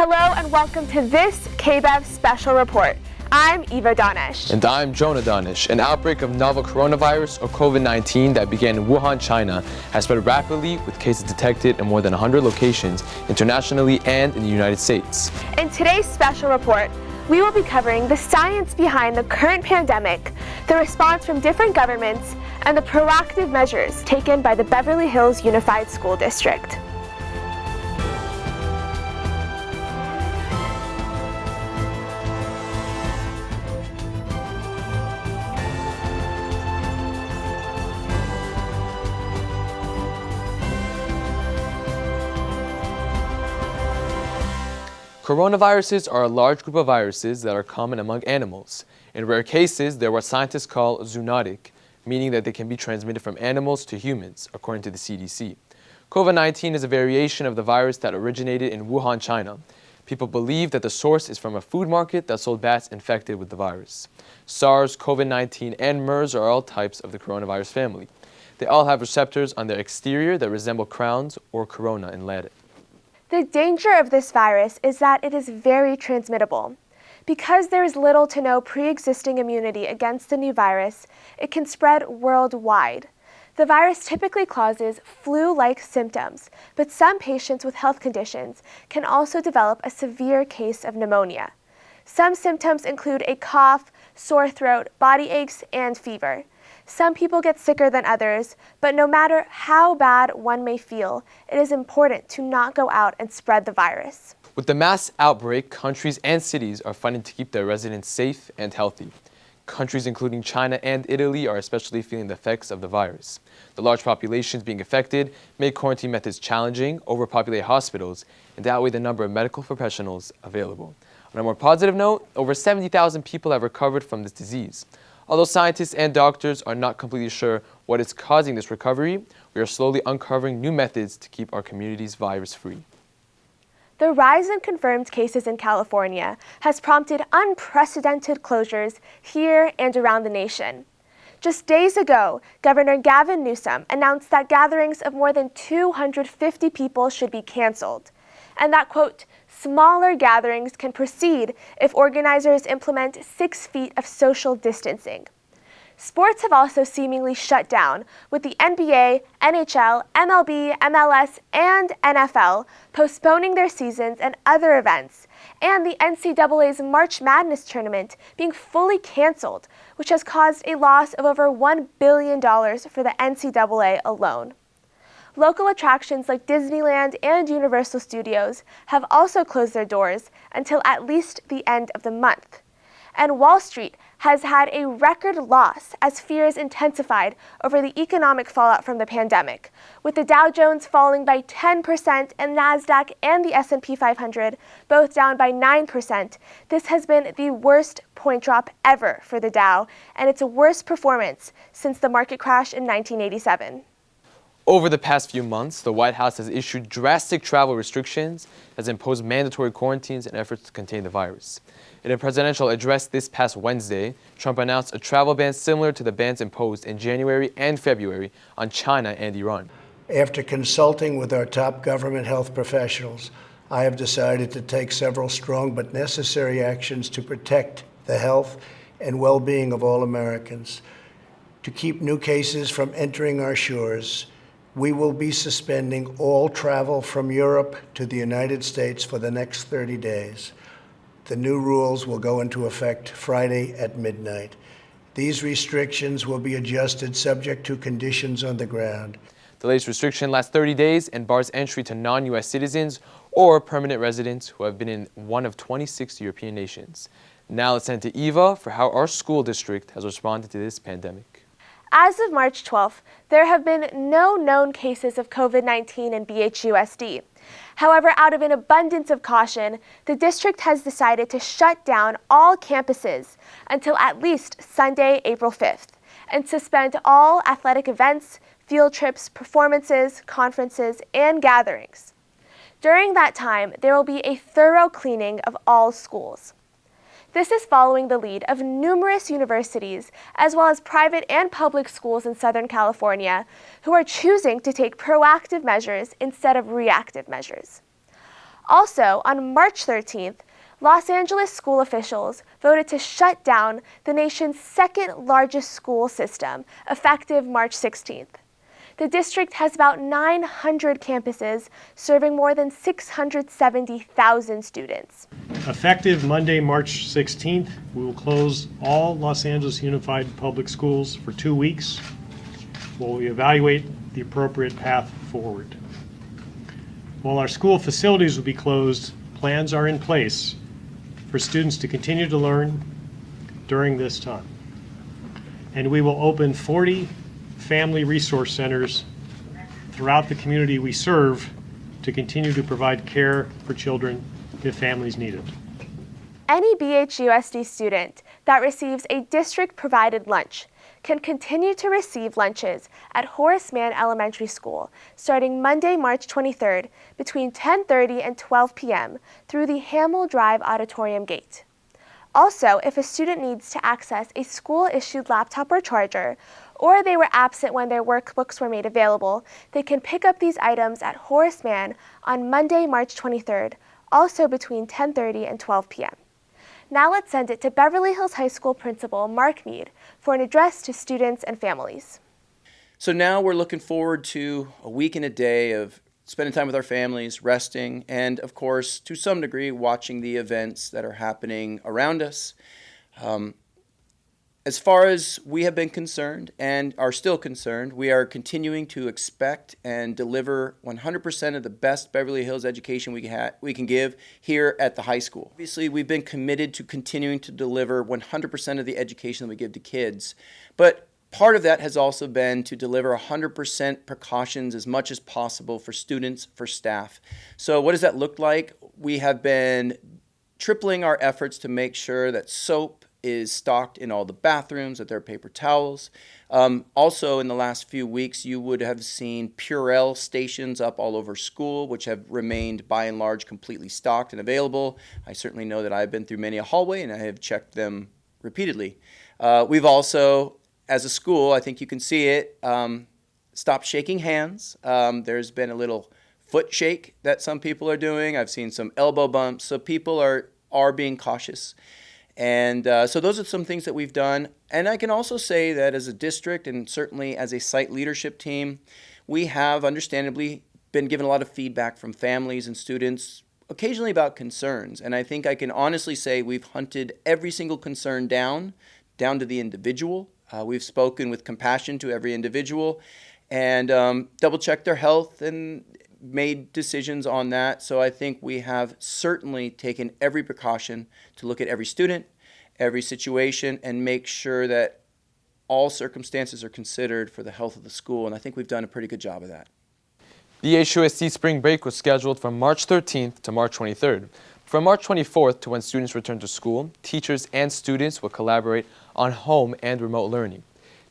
Hello and welcome to this KBEV special report. I'm Eva Danesh. And I'm Jonah Danesh. An outbreak of novel coronavirus, or COVID-19, that began in Wuhan, China, has spread rapidly with cases detected in more than 100 locations internationally and in the United States. In today's special report, we will be covering the science behind the current pandemic, the response from different governments, and the proactive measures taken by the Beverly Hills Unified School District. Coronaviruses are a large group of viruses that are common among animals. In rare cases, they're what scientists call zoonotic, meaning that they can be transmitted from animals to humans, according to the CDC. COVID-19 is a variation of the virus that originated in Wuhan, China. People believe that the source is from a food market that sold bats infected with the virus. SARS, COVID-19, and MERS are all types of the coronavirus family. They all have receptors on their exterior that resemble crowns, or corona in Latin. The danger of this virus is that it is very transmittable. Because there is little to no pre-existing immunity against the new virus, it can spread worldwide. The virus typically causes flu-like symptoms, but some patients with health conditions can also develop a severe case of pneumonia. Some symptoms include a cough, sore throat, body aches, and fever. Some people get sicker than others, but no matter how bad one may feel, it is important to not go out and spread the virus. With the mass outbreak, countries and cities are fighting to keep their residents safe and healthy. Countries including China and Italy are especially feeling the effects of the virus. The large populations being affected make quarantine methods challenging, overpopulate hospitals, and outweigh the number of medical professionals available. On a more positive note, over 70,000 people have recovered from this disease. Although scientists and doctors are not completely sure what is causing this recovery, we are slowly uncovering new methods to keep our communities virus-free. The rise in confirmed cases in California has prompted unprecedented closures here and around the nation. Just days ago, Governor Gavin Newsom announced that gatherings of more than 250 people should be canceled, and that, quote, smaller gatherings can proceed if organizers implement 6 feet of social distancing. Sports have also seemingly shut down, with the NBA, NHL, MLB, MLS, and NFL postponing their seasons and other events, and the NCAA's March Madness tournament being fully canceled, which has caused a loss of over $1 billion for the NCAA alone. Local attractions like Disneyland and Universal Studios have also closed their doors until at least the end of the month. And Wall Street has had a record loss as fears intensified over the economic fallout from the pandemic, with the Dow Jones falling by 10% and NASDAQ and the S&P 500 both down by 9%. This has been the worst point drop ever for the Dow, and its worst performance since the market crash in 1987. Over the past few months, the White House has issued drastic travel restrictions, has imposed mandatory quarantines in efforts to contain the virus. In a presidential address this past Wednesday, Trump announced a travel ban similar to the bans imposed in January and February on China and Iran. After consulting with our top government health professionals, I have decided to take several strong but necessary actions to protect the health and well-being of all Americans. To keep new cases from entering our shores, we will be suspending all travel from Europe to the United States for the next 30 days. The new rules will go into effect Friday at midnight. These restrictions will be adjusted subject to conditions on the ground. The latest restriction lasts 30 days and bars entry to non-U.S. citizens or permanent residents who have been in one of 26 European nations. Now let's send to Eva for how our school district has responded to this pandemic. As of March 12th, there have been no known cases of COVID-19 in BHUSD. However, out of an abundance of caution, the district has decided to shut down all campuses until at least Sunday, April 5th, and suspend all athletic events, field trips, performances, conferences, and gatherings. During that time, there will be a thorough cleaning of all schools. This is following the lead of numerous universities, as well as private and public schools in Southern California, who are choosing to take proactive measures instead of reactive measures. Also, on March 13th, Los Angeles school officials voted to shut down the nation's second largest school system, effective March 16th. The district has about 900 campuses, serving more than 670,000 students. Effective Monday, March 16th, we will close all Los Angeles Unified Public Schools for 2 weeks while we evaluate the appropriate path forward. While our school facilities will be closed, plans are in place for students to continue to learn during this time. And we will open 40 family resource centers throughout the community we serve to continue to provide care for children if families need it. Any BHUSD student that receives a district-provided lunch can continue to receive lunches at Horace Mann Elementary School starting Monday, March 23rd between 10:30 and 12 p.m. through the Hamill Drive Auditorium Gate. Also, if a student needs to access a school-issued laptop or charger, or they were absent when their workbooks were made available, they can pick up these items at Horace Mann on Monday, March 23rd, also between 10:30 and 12 p.m. Now let's send it to Beverly Hills High School Principal Mark Mead for an address to students and families. So now we're looking forward to a week and a day of spending time with our families, resting, and of course, to some degree, watching the events that are happening around us. As far as we have been concerned and are still concerned, we are continuing to expect and deliver 100% of the best Beverly Hills education we can give here at the high school. Obviously, we've been committed to continuing to deliver 100% of the education that we give to kids, but part of that has also been to deliver 100% precautions as much as possible for students, for staff. So what does that look like? We have been tripling our efforts to make sure that soap is stocked in all the bathrooms, that there are paper towels. Also, in the last few weeks, you would have seen Purell stations up all over school, which have remained by and large completely stocked and available. I certainly know that I've been through many a hallway and I have checked them repeatedly. We've also, as a school, I think you can see it, stopped shaking hands. There's been a little foot shake that some people are doing. I've seen some elbow bumps, so people are being cautious. And so those are some things that we've done. And I can also say that as a district and certainly as a site leadership team, we have understandably been given a lot of feedback from families and students, occasionally about concerns. And I think I can honestly say we've hunted every single concern down to the individual. We've spoken with compassion to every individual and double-checked their health and made decisions on that. So I think we have certainly taken every precaution to look at every student, every situation, and make sure that all circumstances are considered for the health of the school. And I think we've done a pretty good job of that. BHUSD spring break was scheduled from March 13th to March 23rd. From March 24th to when students return to school, teachers and students will collaborate on home and remote learning.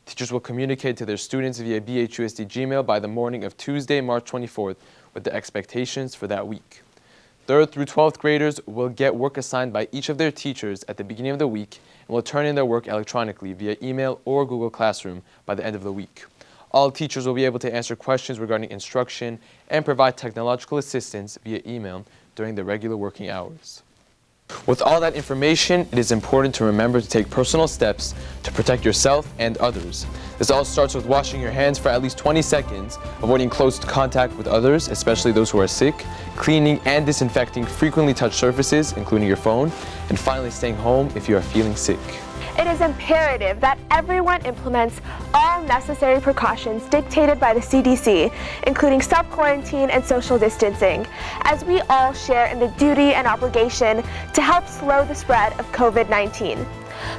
Teachers will communicate to their students via BHUSD Gmail by the morning of Tuesday, March 24th, with the expectations for that week. 3rd through 12th graders will get work assigned by each of their teachers at the beginning of the week and will turn in their work electronically via email or Google Classroom by the end of the week. All teachers will be able to answer questions regarding instruction and provide technological assistance via email during the regular working hours. With all that information, it is important to remember to take personal steps to protect yourself and others. This all starts with washing your hands for at least 20 seconds, avoiding close contact with others, especially those who are sick, cleaning and disinfecting frequently touched surfaces, including your phone, and finally staying home if you are feeling sick. It is imperative that everyone implements all necessary precautions dictated by the CDC, including self-quarantine and social distancing, as we all share in the duty and obligation to help slow the spread of COVID-19.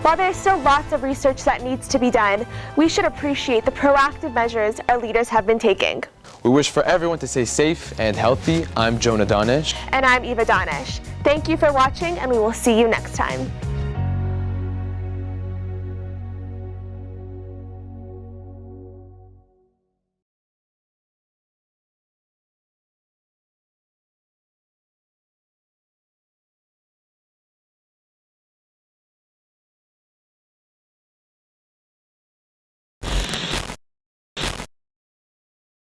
While there's still lots of research that needs to be done, we should appreciate the proactive measures our leaders have been taking. We wish for everyone to stay safe and healthy. I'm Jonah Danesh. And I'm Eva Danesh. Thank you for watching, and we will see you next time.